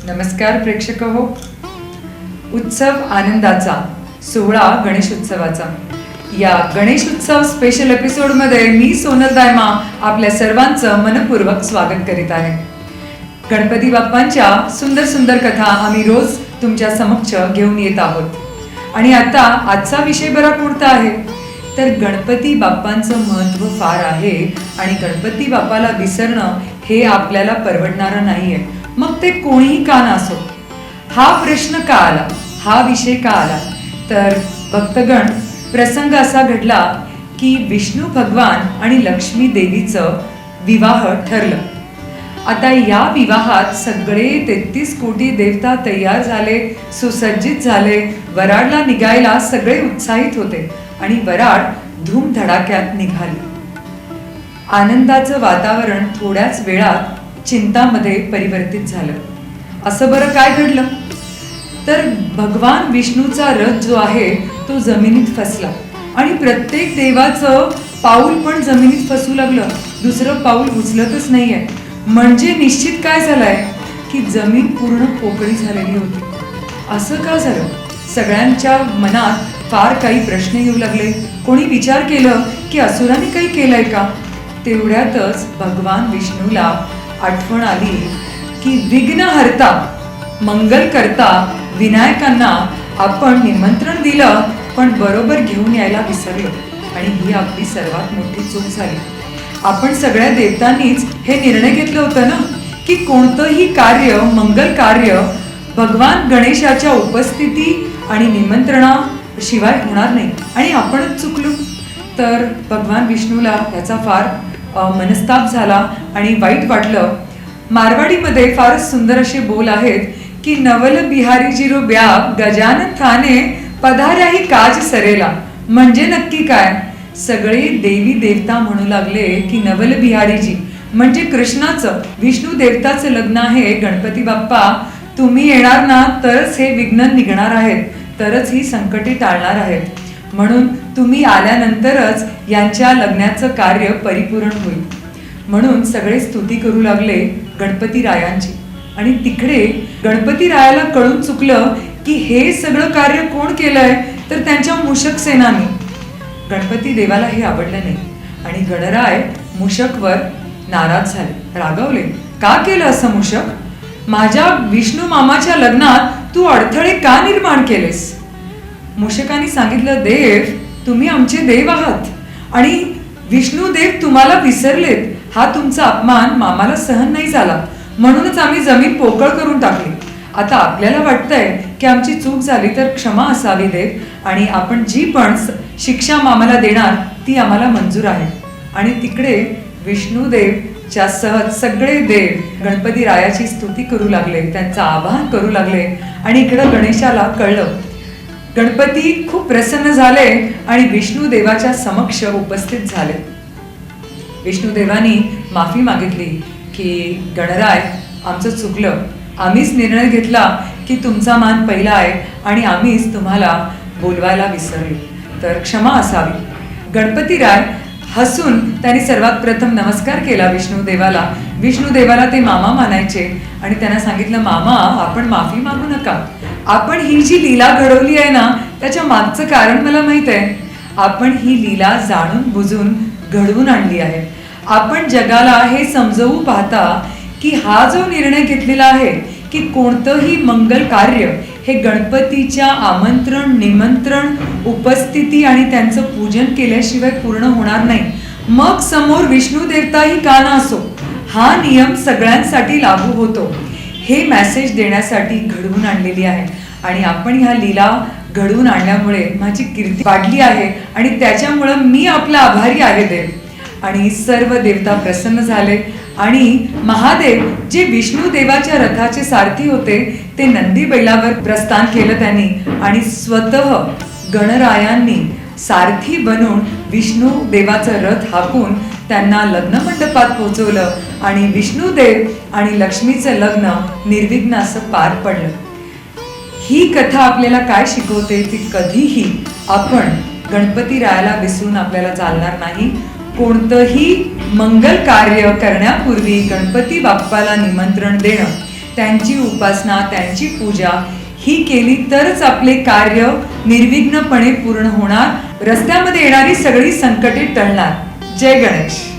नमस्कार प्रेक्षक हो. उत्सव आनंदाचा सोहळा गणेश उत्सवाचा या गणेश उत्सव स्पेशल एपिसोड मध्ये मी सोनल दायमा आपल्या सर्वांचं मनपूर्वक स्वागत करीत आहे. गणपती बाप्पांच्या सुंदर सुंदर कथा आम्ही रोज तुमच्या समक्ष घेऊन येत आहोत आणि आता आजचा विषय बरा पुढचा आहे. तर गणपती बाप्पांचं महत्त्व फार आहे आणि गणपती बाप्पाला विसरणं हे आपल्याला परवडणारं नाहीये. मग ते कोणीही का नसो. हा प्रश्न का आला, हा विषय का आला, तर भक्तगण प्रसंग असा घडला की विष्णू भगवान आणि लक्ष्मी देवीचं विवाह ठरलं. आता या विवाहात सगळे 33 कोटी देवता तयार झाले, सुसज्जित झाले. वराडला निघायला सगळे उत्साहित होते आणि वराड धूमधडाक्यात निघाली. आनंदाचं वातावरण थोड्याच वेळात चिंतामध्ये परिवर्तित झालं. असं बरं काय घडलं, तर भगवान विष्णूचा रथ जो आहे तो जमिनीत फसला आणि प्रत्येक देवाचं पाऊल पण जमिनीत फसू लागलं. दुसरं पाऊल उचलतच नाहीये. म्हणजे निश्चित काय झालंय की जमीन पूर्ण पोकळी झालेली होती. असं का झालं? सगळ्यांच्या मनात फार काही प्रश्न येऊ लागले. कोणी विचार केलं की असुरांनी काही केलंय का? तेवढ्यातच भगवान विष्णूला आठवण आली की विघ्नहर्ता मंगल करता विनायकांना आपण निमंत्रण दिलं पण बरोबर घेऊन यायला विसरलो आणि ही आपली सर्वात मोठी चूक झाली. आपण सगळ्या देवतांनीच हे निर्णय घेतलं होतं ना की कोणतंही कार्य, मंगल कार्य भगवान गणेशाच्या उपस्थिती आणि निमंत्रणाशिवाय होणार नाही आणि आपणच चुकलो. तर भगवान विष्णूला याचा फार मनस्ताप झाला आणि वाईट वाटलं. मारवाडीमध्ये फारच सुंदर असे बोल आहेत की नवल बिहारी जिरो ब्याग गजानन थाने पधाऱ्याही काज सरेला. म्हणजे नक्की काय? सगळे देवी देवता म्हणू लागले की नवल बिहारीजी म्हणजे कृष्णाचं, विष्णू देवताचं लग्न आहे. गणपती बाप्पा तुम्ही येणार ना तरच हे विघ्न निघणार आहेत, तरच ही संकटे टाळणार आहेत. म्हणून तुम्ही आल्यानंतरच यांच्या लग्नाचं कार्य परिपूर्ण होईल. म्हणून सगळे स्तुती करू लागले गणपती रायांची. आणि तिकडे गणपती रायाला कळून चुकलं की हे सगळं कार्य कोण केलंय, तर त्यांच्या मूषक सेनानी. गणपती देवाला हे आवडलं नाही आणि गणराय मूषकवर नाराज झाले, रागावले. का केलं असं मूषक? माझ्या विष्णू मामाच्या लग्नात तू अडथळे का निर्माण केलेस? मूषकांनी सांगितलं, देव तुम्ही आमचे देव आहात आणि विष्णू देव तुम्हाला विसरलेत. हा तुमचा अपमान मामाला सहन नाही झाला, म्हणूनच आम्ही जमीन पोकळ करून टाकली. आता आपल्याला वाटतंय की आमची चूक झाली तर क्षमा असावी देव आणि आपण जी पण शिक्षा मामाला देणार ती आम्हाला मंजूर आहे. आणि तिकडे विष्णुदेवच्या सह सगळे देव गणपती रायाची स्तुती करू लागले, त्यांचं आवाहन करू लागले. आणि इकडं गणेशाला कळलं. गणपती खूप प्रसन्न झाले आणि विष्णू देवाच्या समक्ष उपस्थित झाले. विष्णुदेवानी माफी मागितली की गणराय आमचं चुकलं, आम्हीच निर्णय घेतला की तुमचा मान पहिला आहे आणि आम्हीच तुम्हाला बोलवायला विसरलो, तर क्षमा असावी. गणपतीराय हसून त्यांनी सर्वात प्रथम नमस्कार केला विष्णुदेवाला. विष्णुदेवाला ते मामा मानायचे आणि त्यांना सांगितलं, मामा आपण माफी मागू नका. आपण ही जी लीला घडवली आहे ना त्याच्या मागचं कारण मला माहित आहे. आपण ही लीला जाणून बुजून घडवून आणली आहे. आपण जगाला हे समजवू पाहता की हा जो निर्णय घेतलेला आहे की कोणतंही मंगल कार्य हे गणपतीच्या आमंत्रण, निमंत्रण, उपस्थिती आणि त्यांचं पूजन केल्याशिवाय पूर्ण होणार नाही. मग समोर विष्णू देवताही का ना असो, हा नियम सगळ्यांसाठी लागू होतो. हे मेसेज देण्यासाठी घडवून आणलेली आहे आणि आपण ह्या लीला घडवून आणल्यामुळे माझी कीर्ती वाढली आहे आणि त्याच्यामुळं मी आपला आभारी आहे देव. आणि सर्व देवता प्रसन्न झाले आणि महादेव जे विष्णू देवाच्या रथाचे सारथी होते ते नंदी बैलावर प्रस्थान केलं त्यांनी आणि स्वतः गणरायांनी सारथी बनून विष्णू देवाचं रथ हाकून त्यांना लग्न मंडपात पोहोचवलं आणि विष्णुदेव आणि लक्ष्मीचं लग्न निर्विघ्न असं पार पडलं. ही कथा आपल्याला काय शिकवते ती कधीही आपण गणपती रायाला विसरून आपल्याला चालणार नाही. कोणतंही मंगल कार्य करण्यापूर्वी गणपती बाप्पाला निमंत्रण देणं त्यांची उपासना, त्यांची पूजा ही केली तरच आपले कार्य निर्विघ्नपणे पूर्ण होणार, रस्त्यामध्ये येणारी सगळी संकटे टळणार. जय गणेश.